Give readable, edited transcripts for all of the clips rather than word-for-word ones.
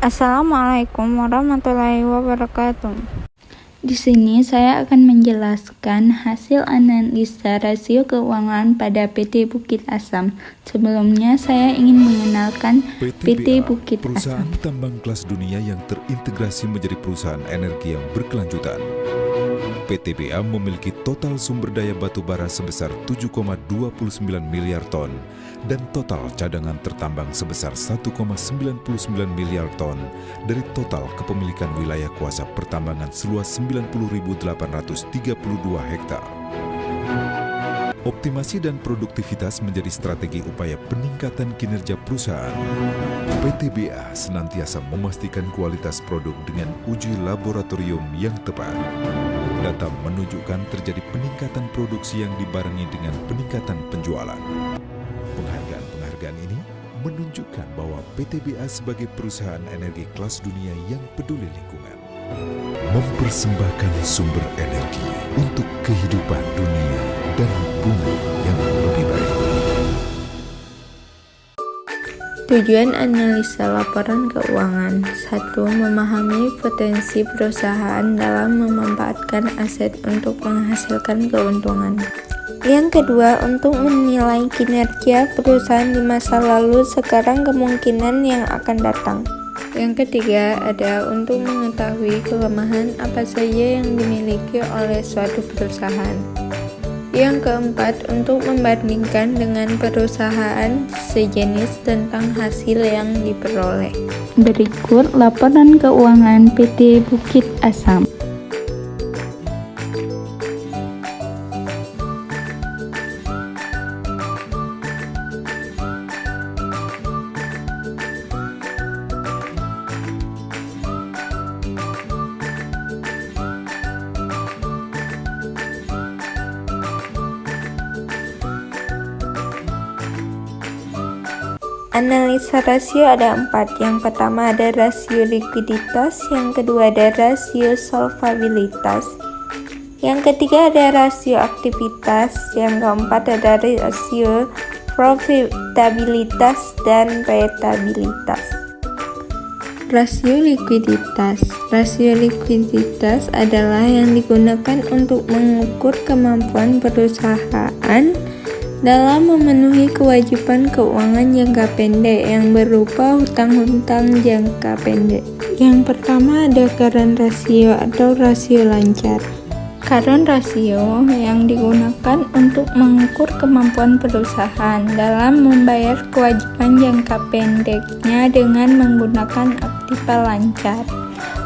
Assalamualaikum warahmatullahi wabarakatuh. Di sini saya akan menjelaskan hasil analisa rasio keuangan pada PT Bukit Asam. Sebelumnya saya ingin mengenalkan PT Bukit perusahaan Asam. tambang kelas dunia yang terintegrasi menjadi perusahaan energi yang berkelanjutan. PTBA memiliki total sumber daya batu bara sebesar 7,29 miliar ton dan total cadangan tertambang sebesar 1,99 miliar ton dari total kepemilikan wilayah kuasa pertambangan seluas 90.832 hektar. Optimasi dan produktivitas menjadi strategi upaya peningkatan kinerja perusahaan. PTBA senantiasa memastikan kualitas produk dengan uji laboratorium yang tepat. Data menunjukkan terjadi peningkatan produksi yang dibarengi dengan peningkatan penjualan. Penghargaan ini menunjukkan bahwa PTBA sebagai perusahaan energi kelas dunia yang peduli lingkungan, mempersembahkan sumber energi untuk kehidupan dunia dan bumi yang lebih baik. Tujuan analisa laporan keuangan: 1. Memahami potensi perusahaan dalam memanfaatkan aset untuk menghasilkan keuntungan. Yang kedua, untuk menilai kinerja perusahaan di masa lalu, sekarang, kemungkinan yang akan datang. Yang ketiga, ada untuk mengetahui kelemahan apa saja yang dimiliki oleh suatu perusahaan. Yang keempat, untuk membandingkan dengan perusahaan sejenis tentang hasil yang diperoleh. Berikut laporan keuangan PT Bukit Asam. Analisa rasio ada 4. Yang pertama ada rasio likuiditas, yang kedua ada rasio solvabilitas, yang ketiga ada rasio aktivitas, yang keempat ada rasio profitabilitas dan rentabilitas. Rasio likuiditas. Rasio likuiditas adalah yang digunakan untuk mengukur kemampuan perusahaan dalam memenuhi kewajiban keuangan jangka pendek yang berupa hutang-hutang jangka pendek. Yang pertama ada current ratio atau rasio lancar. Current ratio yang digunakan untuk mengukur kemampuan perusahaan dalam membayar kewajiban jangka pendeknya dengan menggunakan aktiva lancar.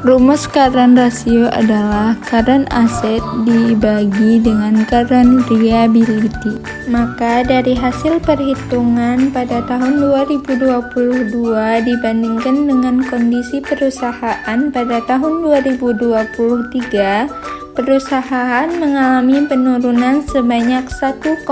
Rumus current ratio adalah current asset dibagi dengan current liability. Maka dari hasil perhitungan pada tahun 2022 dibandingkan dengan kondisi perusahaan pada tahun 2023, perusahaan mengalami penurunan sebanyak 1,05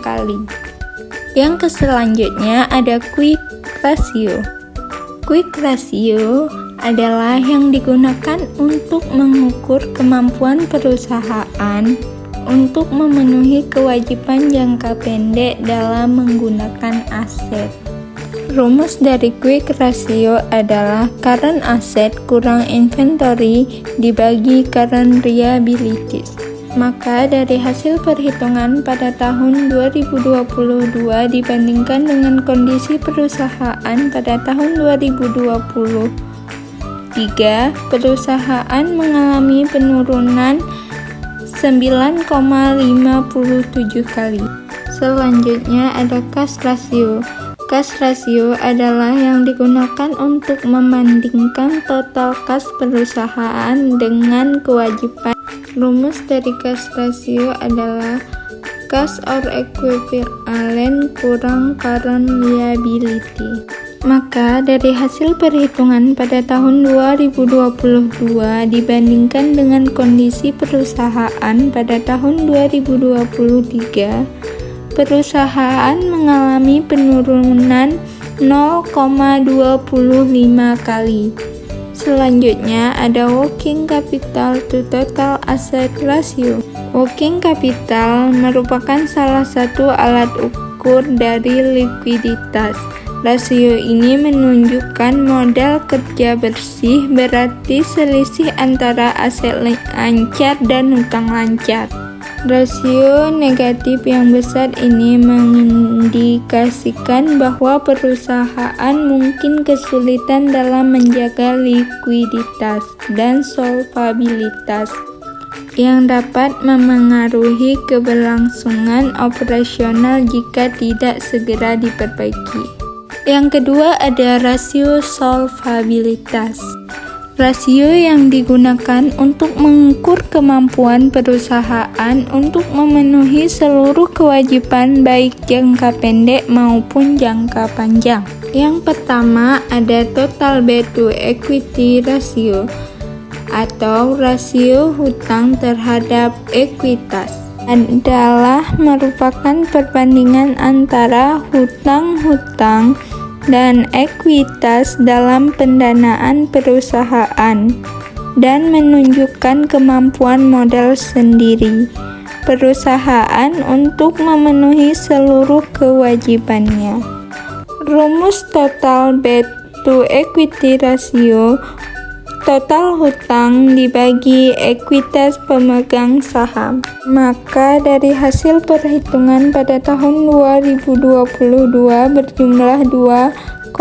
kali. Yang selanjutnya ada quick ratio. Quick ratio adalah yang digunakan untuk mengukur kemampuan perusahaan untuk memenuhi kewajiban jangka pendek dalam menggunakan aset. Rumus dari quick ratio adalah current asset kurang inventory dibagi current liabilities. Maka dari hasil perhitungan pada tahun 2022 dibandingkan dengan kondisi perusahaan pada tahun 2023, perusahaan mengalami penurunan 9,57 kali. Selanjutnya ada cash ratio. Cash ratio adalah yang digunakan untuk membandingkan total kas perusahaan dengan kewajiban. Rumus dari cash ratio adalah cash or equivalent kurang current liability. Maka dari hasil perhitungan pada tahun 2022 dibandingkan dengan kondisi perusahaan pada tahun 2023, perusahaan mengalami penurunan 0,25 kali. Selanjutnya ada working capital to total asset ratio. Working capital merupakan salah satu alat ukur dari likuiditas. Rasio ini menunjukkan modal kerja bersih, berarti selisih antara aset lancar dan hutang lancar. Rasio negatif yang besar ini mengindikasikan bahwa perusahaan mungkin kesulitan dalam menjaga likuiditas dan solvabilitas yang dapat memengaruhi keberlangsungan operasional jika tidak segera diperbaiki. Yang kedua ada rasio solvabilitas. Rasio yang digunakan untuk mengukur kemampuan perusahaan untuk memenuhi seluruh kewajiban baik jangka pendek maupun jangka panjang. Yang pertama ada total debt to equity ratio atau rasio hutang terhadap ekuitas. Adalah merupakan perbandingan antara hutang dan ekuitas dalam pendanaan perusahaan dan menunjukkan kemampuan modal sendiri perusahaan untuk memenuhi seluruh kewajibannya. Rumus total debt to equity ratio: total hutang dibagi ekuitas pemegang saham. Maka dari hasil perhitungan pada tahun 2022 berjumlah 2,56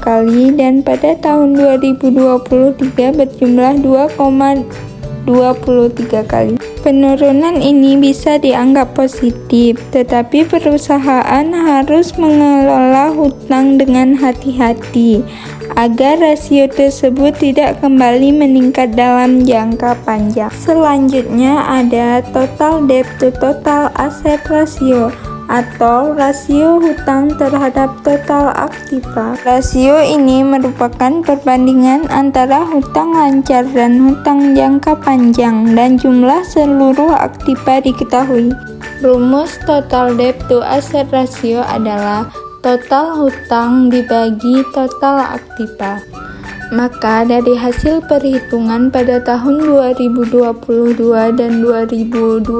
kali dan pada tahun 2023 berjumlah 2,23 kali. Penurunan ini bisa dianggap positif, tetapi perusahaan harus mengelola hutang dengan hati-hati agar rasio tersebut tidak kembali meningkat dalam jangka panjang. Selanjutnya ada total debt to total asset ratio atau rasio hutang terhadap total aktiva. Rasio ini merupakan perbandingan antara hutang lancar dan hutang jangka panjang dan jumlah seluruh aktiva diketahui. Rumus total debt to asset ratio adalah total hutang dibagi total aktiva. Maka dari hasil perhitungan pada tahun 2022 dan 2023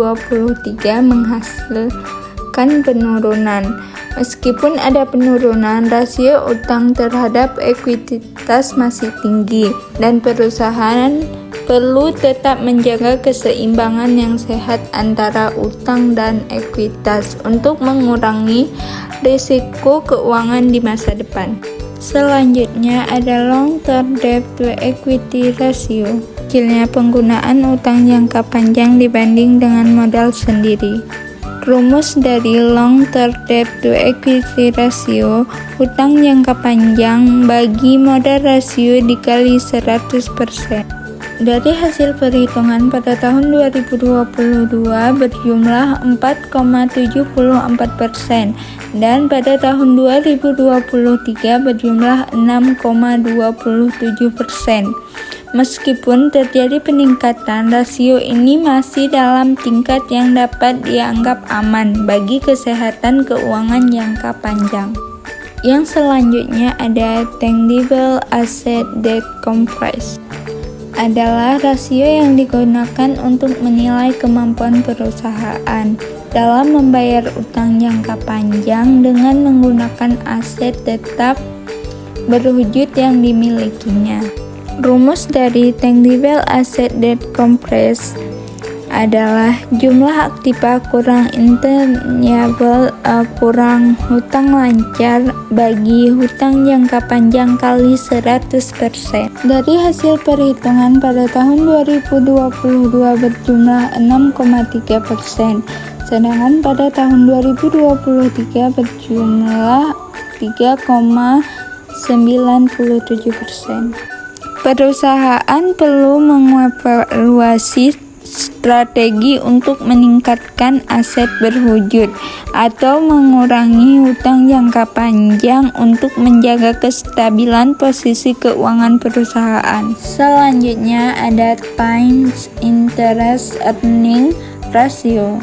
menghasilkan penurunan. Meskipun ada penurunan, rasio utang terhadap ekuitas masih tinggi dan perusahaan perlu tetap menjaga keseimbangan yang sehat antara utang dan ekuitas untuk mengurangi risiko keuangan di masa depan. Selanjutnya ada long-term debt to equity ratio. Kecilnya penggunaan utang jangka panjang dibanding dengan modal sendiri. Rumus dari long-term debt to equity ratio: hutang jangka panjang bagi modal rasio dikali 100%. Dari hasil perhitungan pada tahun 2022 berjumlah 4,74% dan pada tahun 2023 berjumlah 6,27%. Meskipun terjadi peningkatan, rasio ini masih dalam tingkat yang dapat dianggap aman bagi kesehatan keuangan jangka panjang. Yang selanjutnya ada tangible asset debt compression. Adalah rasio yang digunakan untuk menilai kemampuan perusahaan dalam membayar utang jangka panjang dengan menggunakan aset tetap berwujud yang dimilikinya. Rumus dari tangible asset debt compression adalah jumlah aktiva kurang intangible kurang hutang lancar bagi hutang jangka panjang kali 100%. Dari hasil perhitungan pada tahun 2022 berjumlah 6,3%, sedangkan pada tahun 2023 berjumlah 3,97%. Perusahaan perlu mengevaluasi strategi untuk meningkatkan aset berwujud atau mengurangi hutang jangka panjang untuk menjaga kestabilan posisi keuangan perusahaan. Selanjutnya ada times interest earning ratio.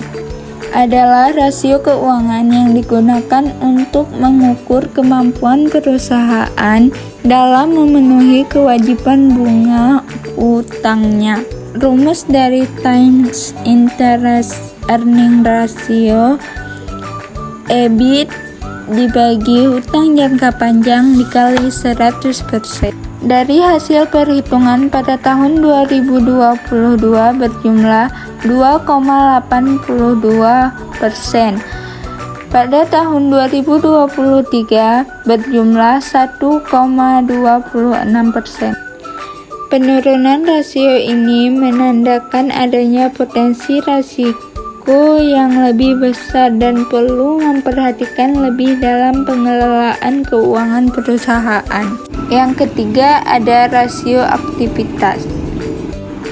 Adalah rasio keuangan yang digunakan untuk mengukur kemampuan perusahaan dalam memenuhi kewajiban bunga utangnya. Rumus dari times interest earning ratio: EBIT dibagi hutang jangka panjang dikali 100%. Dari hasil perhitungan pada tahun 2022 berjumlah 2,82%. Pada tahun 2023 berjumlah 1,26%. Penurunan rasio ini menandakan adanya potensi risiko yang lebih besar dan perlu memperhatikan lebih dalam pengelolaan keuangan perusahaan. Yang ketiga, ada rasio aktivitas.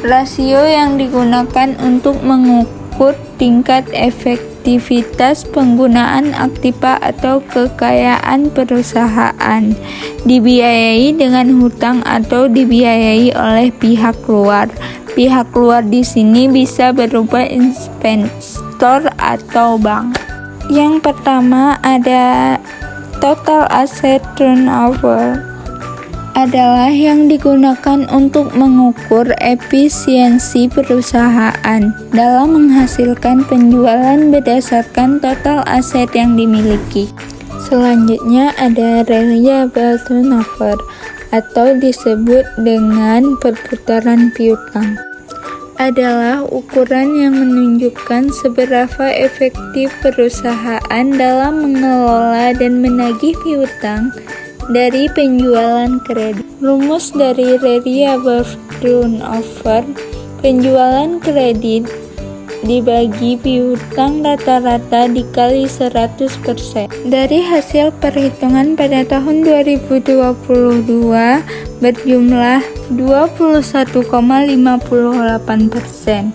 Rasio yang digunakan untuk mengukur tingkat efektivitas penggunaan aktiva atau kekayaan perusahaan, dibiayai dengan hutang atau dibiayai oleh pihak luar. Pihak luar di sini bisa berupa investor atau bank. Yang pertama ada total asset turnover. Adalah yang digunakan untuk mengukur efisiensi perusahaan dalam menghasilkan penjualan berdasarkan total aset yang dimiliki. Selanjutnya ada reliable turnover atau disebut dengan perputaran piutang. Adalah ukuran yang menunjukkan seberapa efektif perusahaan dalam mengelola dan menagih piutang dari penjualan kredit. Rumus dari reliable turnover: penjualan kredit dibagi piutang rata-rata dikali 100%. Dari hasil perhitungan pada tahun 2022 berjumlah 21,58%.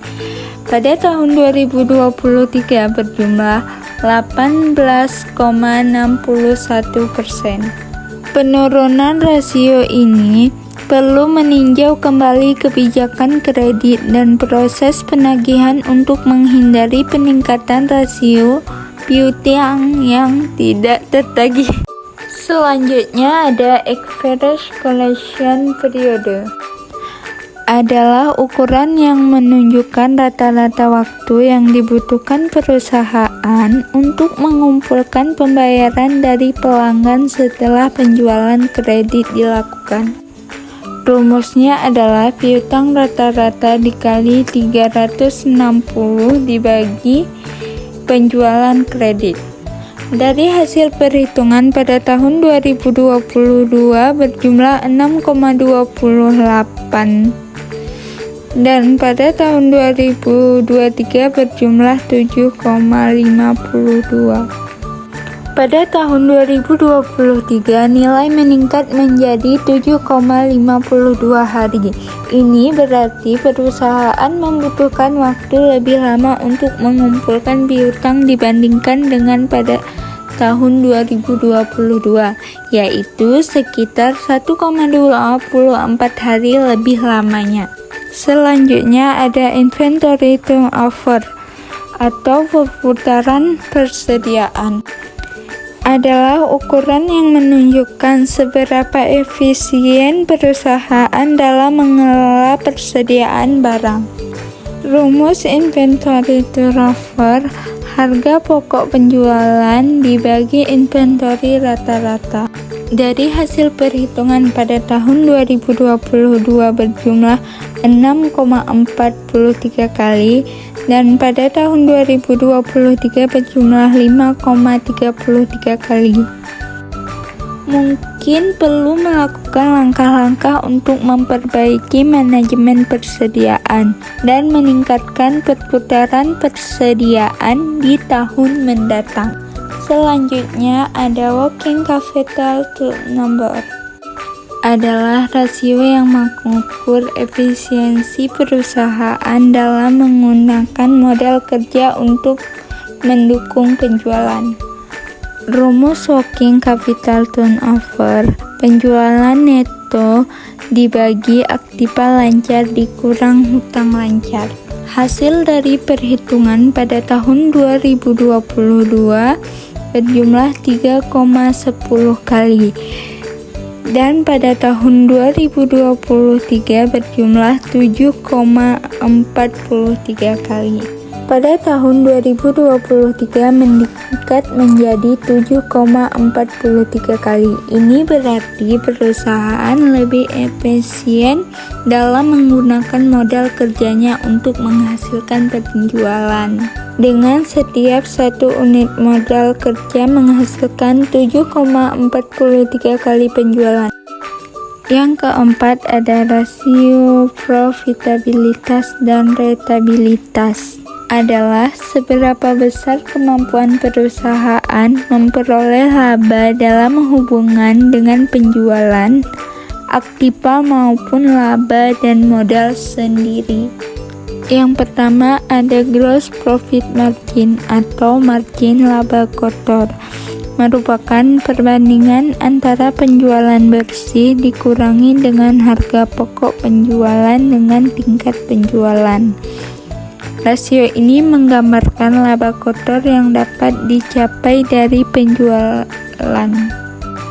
Pada tahun 2023 berjumlah 18,61%. Penurunan rasio ini perlu meninjau kembali kebijakan kredit dan proses penagihan untuk menghindari peningkatan rasio piutang yang tidak tertagih. Selanjutnya ada average collection period. Adalah ukuran yang menunjukkan rata-rata waktu yang dibutuhkan perusahaan untuk mengumpulkan pembayaran dari pelanggan setelah penjualan kredit dilakukan. Rumusnya adalah piutang rata-rata dikali 360 dibagi penjualan kredit. Dari hasil perhitungan pada tahun 2022 berjumlah 6,28 dan pada tahun 2023 berjumlah 7,52. Pada tahun 2023 nilai meningkat menjadi 7,52 hari. Ini berarti perusahaan membutuhkan waktu lebih lama untuk mengumpulkan piutang dibandingkan dengan pada tahun 2022, yaitu sekitar 1,24 hari lebih lamanya. Selanjutnya ada inventory turnover atau perputaran persediaan. Adalah ukuran yang menunjukkan seberapa efisien perusahaan dalam mengelola persediaan barang. Rumus inventory turnover: harga pokok penjualan dibagi inventory rata-rata. Dari hasil perhitungan pada tahun 2022 berjumlah 6,43 kali dan pada tahun 2023 berjumlah 5,33 kali. Mungkin perlu melakukan langkah-langkah untuk memperbaiki manajemen persediaan dan meningkatkan perputaran persediaan di tahun mendatang. Selanjutnya ada working capital turnover. Adalah rasio yang mengukur efisiensi perusahaan dalam menggunakan modal kerja untuk mendukung penjualan. Rumus working capital turnover: penjualan neto dibagi aktiva lancar dikurang hutang lancar. Hasil dari perhitungan pada tahun 2022 berjumlah 3,10 kali dan pada tahun 2023 berjumlah 7,43 kali. pada tahun 2023 meningkat menjadi 7,43 kali. Ini berarti perusahaan lebih efisien dalam menggunakan modal kerjanya untuk menghasilkan penjualan. Dengan setiap satu unit modal kerja menghasilkan 7,43 kali penjualan. Yang keempat ada rasio profitabilitas dan rentabilitas. Adalah seberapa besar kemampuan perusahaan memperoleh laba dalam hubungan dengan penjualan, aktiva maupun laba dan modal sendiri. Yang pertama ada gross profit margin atau margin laba kotor, merupakan perbandingan antara penjualan bersih dikurangi dengan harga pokok penjualan dengan tingkat penjualan. Rasio ini menggambarkan laba kotor yang dapat dicapai dari penjualan.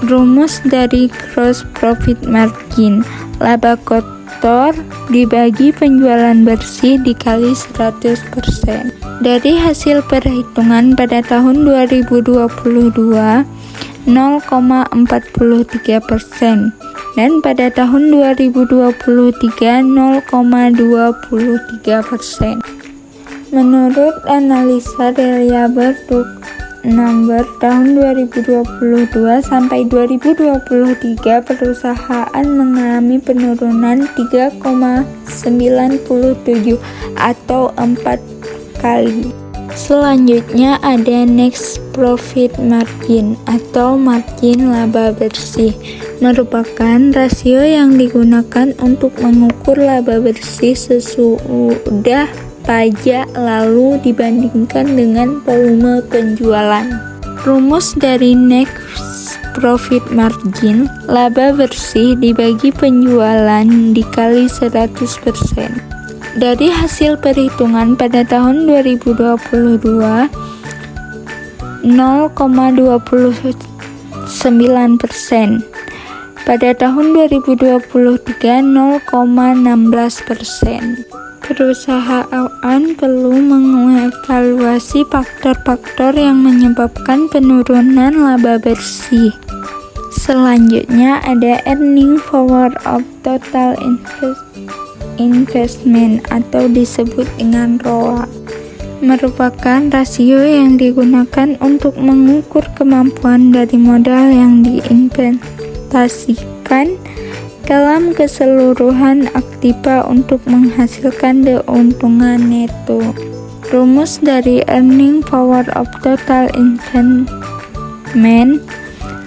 Rumus dari gross profit margin: laba kotor dibagi penjualan bersih dikali 100%. Dari hasil perhitungan pada tahun 2022, 0,43%, dan pada tahun 2023 0,23%. Menurut analisa reliable number tahun 2022 sampai 2023, perusahaan mengalami penurunan 3,97 atau 4 kali. Selanjutnya ada next profit margin atau margin laba bersih, merupakan rasio yang digunakan untuk mengukur laba bersih sesudah pajak lalu dibandingkan dengan volume penjualan. Rumus dari next profit margin: laba bersih dibagi penjualan dikali 100%. Dari hasil perhitungan pada tahun 2022, 0,29%. Pada tahun 2023, 0,16%. Perusahaan perlu mengevaluasi faktor-faktor yang menyebabkan penurunan laba bersih. Selanjutnya ada earning power of total investment atau disebut dengan ROA, merupakan rasio yang digunakan untuk mengukur kemampuan dari modal yang diinvestasikan dalam keseluruhan aktiva untuk menghasilkan keuntungan neto. Rumus dari earning power of total investment: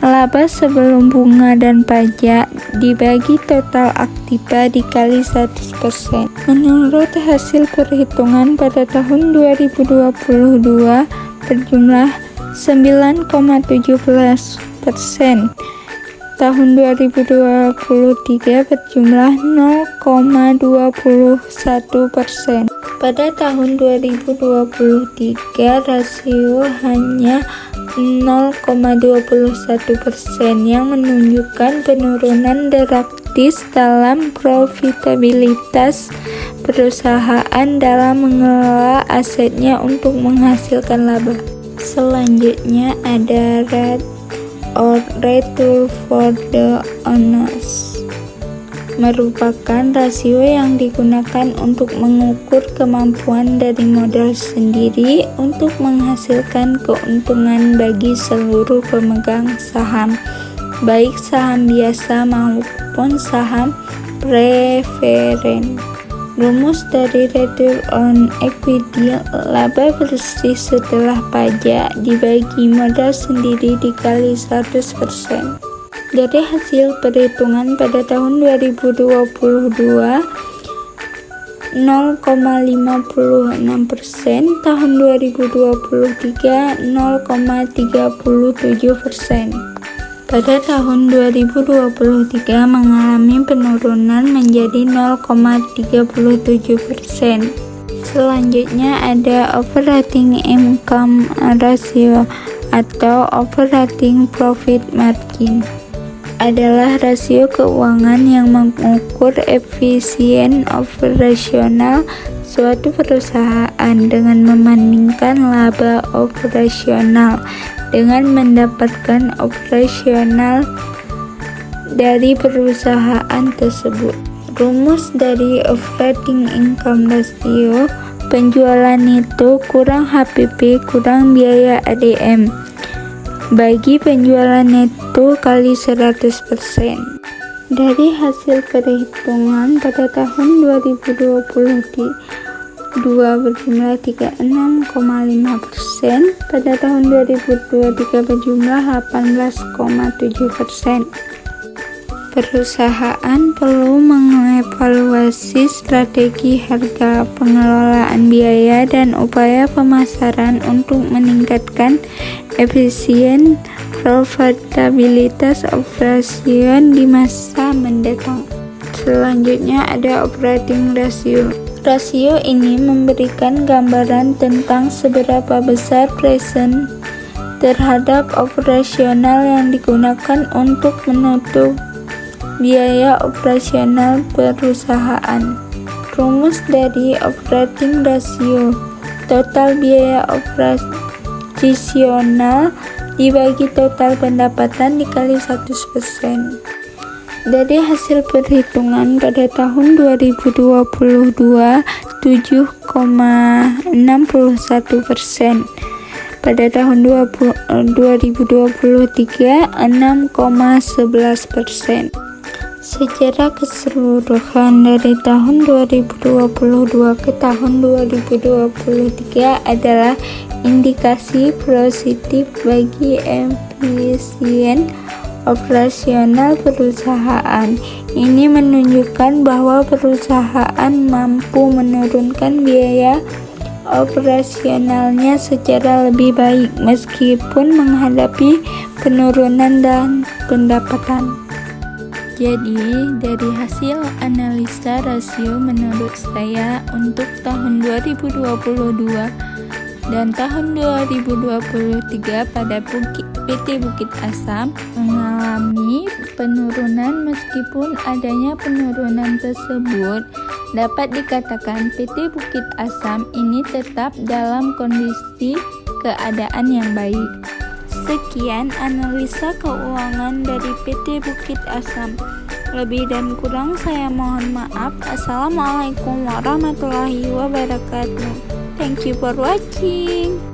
laba sebelum bunga dan pajak dibagi total aktiva dikali 100%. Menurut hasil perhitungan pada tahun 2022 berjumlah 9,17%. Tahun 2023 berjumlah 0,21%. Pada tahun 2023 rasio hanya 0,21% yang menunjukkan penurunan drastis dalam profitabilitas perusahaan dalam mengelola asetnya untuk menghasilkan laba. Selanjutnya ada return for the owners, merupakan rasio yang digunakan untuk mengukur kemampuan dari modal sendiri untuk menghasilkan keuntungan bagi seluruh pemegang saham, baik saham biasa maupun saham preferen. Rumus dari return on equity: laba bersih setelah pajak dibagi modal sendiri dikali 100%. Dari hasil perhitungan pada tahun 2022, 0,56%, tahun 2023 0,37%. Pada tahun 2023 mengalami penurunan menjadi 0,37%. Selanjutnya ada operating income ratio atau operating profit margin, adalah rasio keuangan yang mengukur efisien operasional suatu perusahaan dengan membandingkan laba operasional dengan pendapatan operasional dari perusahaan tersebut. Rumus dari operating income ratio: penjualan neto kurang HPP kurang biaya ADM bagi penjualan neto kali 100%. Dari hasil perhitungan pada tahun 2022 berjumlah 36,5%, pada tahun 2023 berjumlah 18,7%. Perusahaan perlu mengevaluasi strategi harga, pengelolaan biaya, dan upaya pemasaran untuk meningkatkan efisien profitabilitas operasi di masa mendatang. Selanjutnya ada operating ratio. Rasio ini memberikan gambaran tentang seberapa besar present terhadap operasional yang digunakan untuk menutup biaya operasional perusahaan. Rumus dari operating ratio: total biaya operasional dibagi total pendapatan dikali 100%. Dari hasil perhitungan pada tahun 2022 7,61%, pada tahun 2023 6,11%. Secara keseluruhan dari tahun 2022 ke tahun 2023 adalah indikasi positif bagi efisien operasional perusahaan. Ini menunjukkan bahwa perusahaan mampu menurunkan biaya operasionalnya secara lebih baik meskipun menghadapi penurunan dan pendapatan. Jadi, dari hasil analisa rasio menurut saya untuk tahun 2022 dan tahun 2023 pada PT Bukit Asam mengalami penurunan. Meskipun adanya penurunan tersebut, dapat dikatakan PT Bukit Asam ini tetap dalam kondisi keadaan yang baik. Sekian analisa keuangan dari PT Bukit Asam. Lebih dan kurang saya mohon maaf. Assalamualaikum warahmatullahi wabarakatuh. Thank you for watching.